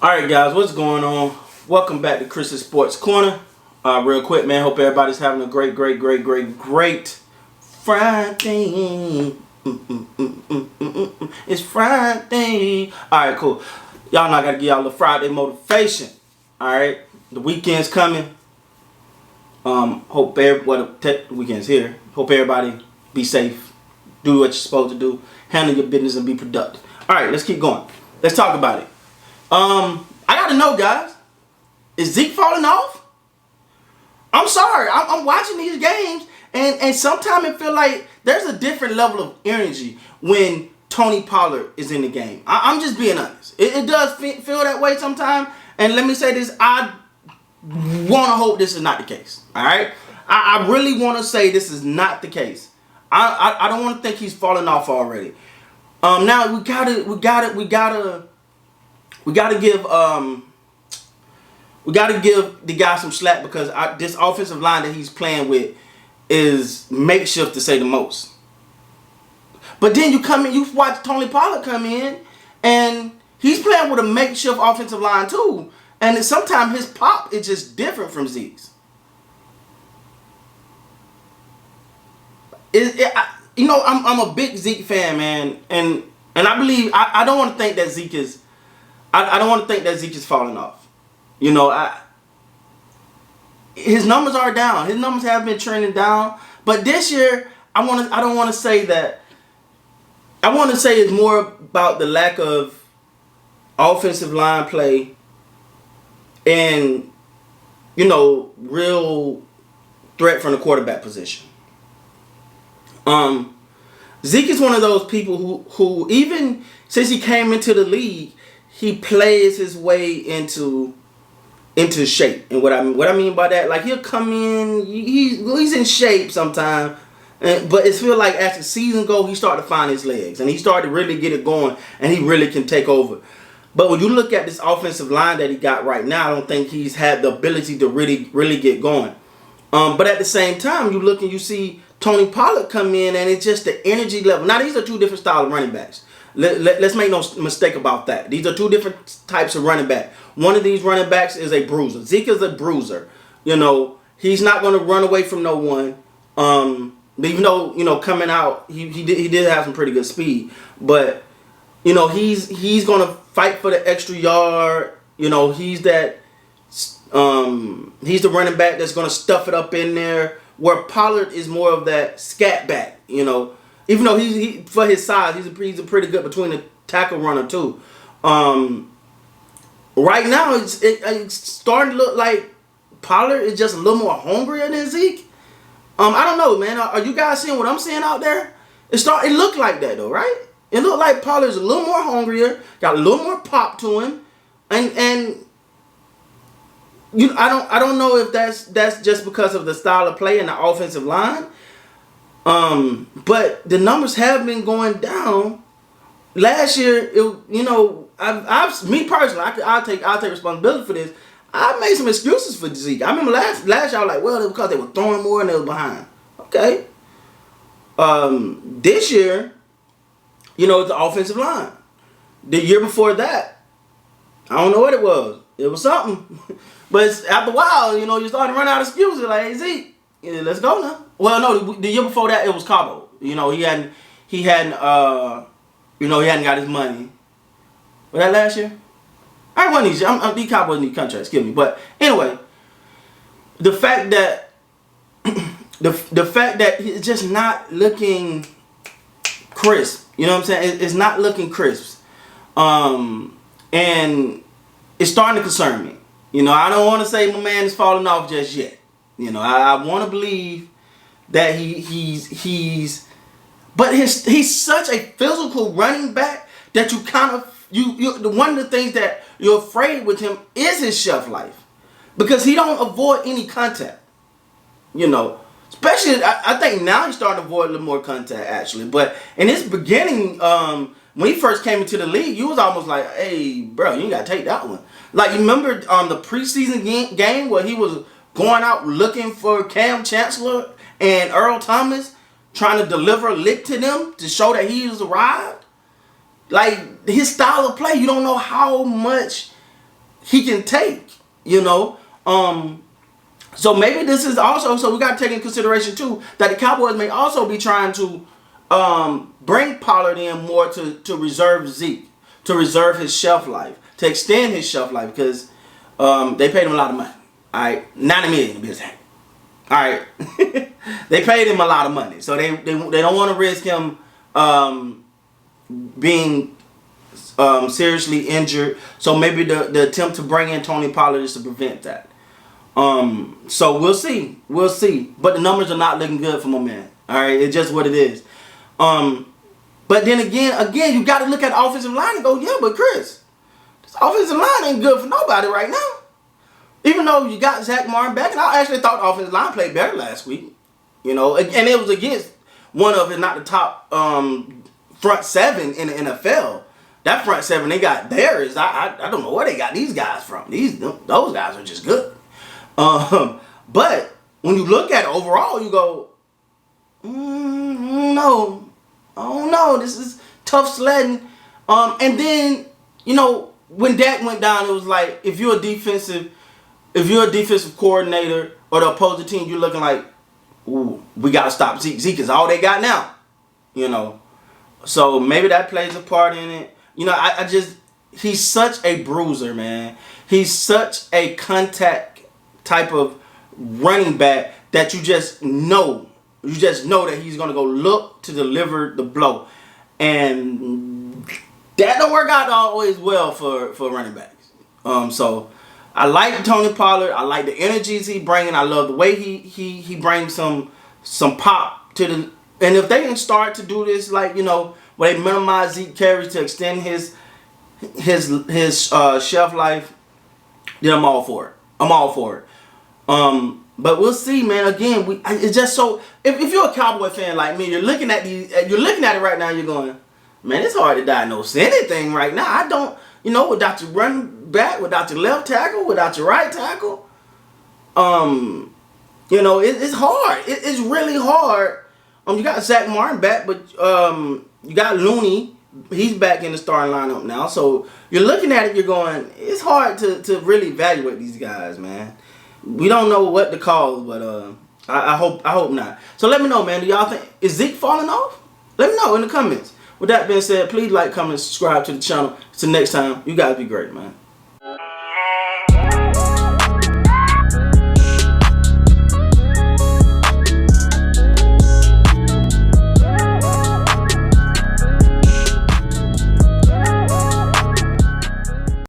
Alright guys, what's going on? Welcome back to Chris's Sports Corner. Real quick, man, hope everybody's having a great Friday. It's Friday. Alright, cool. Y'all know I gotta give y'all a Friday motivation. Alright, the weekend's coming. Hope the weekend's here. Hope everybody be safe. Do what you're supposed to do. Handle your business and be productive. Alright, let's keep going. Let's talk about it. I gotta know, guys, is Zeke falling off? I'm sorry. I'm watching these games, and sometimes it feel like there's a different level of energy when Tony Pollard is in the game. I'm just being honest. It does feel that way sometimes, and let me say this. I want to hope this is not the case. All right? I really want to say this is not the case. I don't want to think he's falling off already. Now we gotta give the guy some slack because this offensive line that he's playing with is makeshift to say the most. But then you watch Tony Pollard come in, and he's playing with a makeshift offensive line too. And sometimes his pop is just different from Zeke's. I'm a big Zeke fan, man, and I believe I don't want to think that Zeke is. I don't want to think that Zeke is falling off. His numbers are down. His numbers have been trending down. But this year, I don't want to say that. I want to say it's more about the lack of offensive line play and, real threat from the quarterback position. Zeke is one of those people who even since he came into the league, he plays his way into shape. And what I mean by that, like he'll come in, he's in shape sometimes, but it feels like as the season goes, he started to find his legs and he started to really get it going, and he really can take over. But when you look at this offensive line that he got right now, I don't think he's had the ability to really get going. But at the same time, you look and you see Tony Pollard come in, and it's just the energy level. Now these are two different style of running backs. Let's make no mistake about that. These are two different types of running back. One of these running backs is a bruiser. Zeke is a bruiser. He's not going to run away from no one. Even though coming out, he did have some pretty good speed. But he's going to fight for the extra yard. He's the running back that's going to stuff it up in there. Where Pollard is more of that scat back. Even though he for his size, he's a pretty good between the tackle runner too. Right now, it's starting to look like Pollard is just a little more hungrier than Zeke. I don't know, man. Are you guys seeing what I'm seeing out there? It looked like that though, right? It looked like Pollard's a little more hungrier, got a little more pop to him, and I don't know if that's just because of the style of play and the offensive line. But the numbers have been going down. Last year, me personally, I'll take responsibility for this. I made some excuses for Zeke. I remember last year I was like, well, it was because they were throwing more and they were behind. Okay. This year, it's the offensive line. The year before that, I don't know what it was. It was something. But after a while, you start to run out of excuses. Like, hey, Zeke, let's go now. Well, no, the year before that, it was Cabo. He hadn't got his money. Was that last year? I wasn't these Cowboys need contracts, excuse me. But anyway, the fact that it's just not looking crisp. You know what I'm saying? It's not looking crisp. And it's starting to concern me. I don't want to say my man is falling off just yet. I want to believe that he's such a physical running back that you kind of one of the things that you're afraid with him is his shelf life, because he don't avoid any contact. Especially I think now he's starting to avoid a little more contact actually. But in his beginning, when he first came into the league, you was almost like, hey, bro, you ain't got to take that one. Like, you remember the preseason game where he was going out looking for Cam Chancellor and Earl Thomas, trying to deliver a lick to them to show that he has arrived? Like, his style of play, you don't know how much he can take, you know. So maybe this is also, so we got to take into consideration too that the Cowboys may also be trying to bring Pollard in more to reserve Zeke, to reserve his shelf life, to extend his shelf life, because they paid him a lot of money. All right, $90 million to be exact. All right, they paid him a lot of money, so they don't want to risk him being seriously injured. So maybe the attempt to bring in Tony Pollard is to prevent that. So we'll see. But the numbers are not looking good for my man. All right, it's just what it is. But then again, you got to look at the offensive line and go, yeah, but Chris, this offensive line ain't good for nobody right now. Even though you got Zach Martin back, and I actually thought the offensive line played better last week. You know, and it was against one of, if not the top front seven in the NFL. That front seven they got there is I don't know where they got these guys from. Those guys are just good. But when you look at it overall, you go, no, oh no, this is tough sledding. And then, you know, when Dak went down, it was like if you're a defensive coordinator or the opposing team, you're looking like, ooh, we gotta stop Zeke. Zeke is all they got now, you know. So maybe that plays a part in it. You know, he's such a bruiser, man. He's such a contact type of running back that you just know that he's gonna go look to deliver the blow, and that don't work out always well for running backs. So I like Tony Pollard. I like the energies he bringing. I love the way he brings some pop to the. And if they can start to do this, like, you know, where they minimize Zeke carries to extend his shelf life, then I'm all for it. But we'll see, man. Again, it's just so. If you're a Cowboy fan like me, you're looking at it right now. You're going, man, it's hard to diagnose anything right now. I don't, you know, without your running back, without your left tackle, without your right tackle. You know, it's hard. It's really hard. You got Zach Martin back, but you got Looney. He's back in the starting lineup now. So you're looking at it, you're going, it's hard to really evaluate these guys, man. We don't know what to call, but I hope not. So let me know, man. Do y'all think, is Zeke falling off? Let me know in the comments. With that being said, please like, comment, subscribe to the channel. Until next time, you guys be great, man.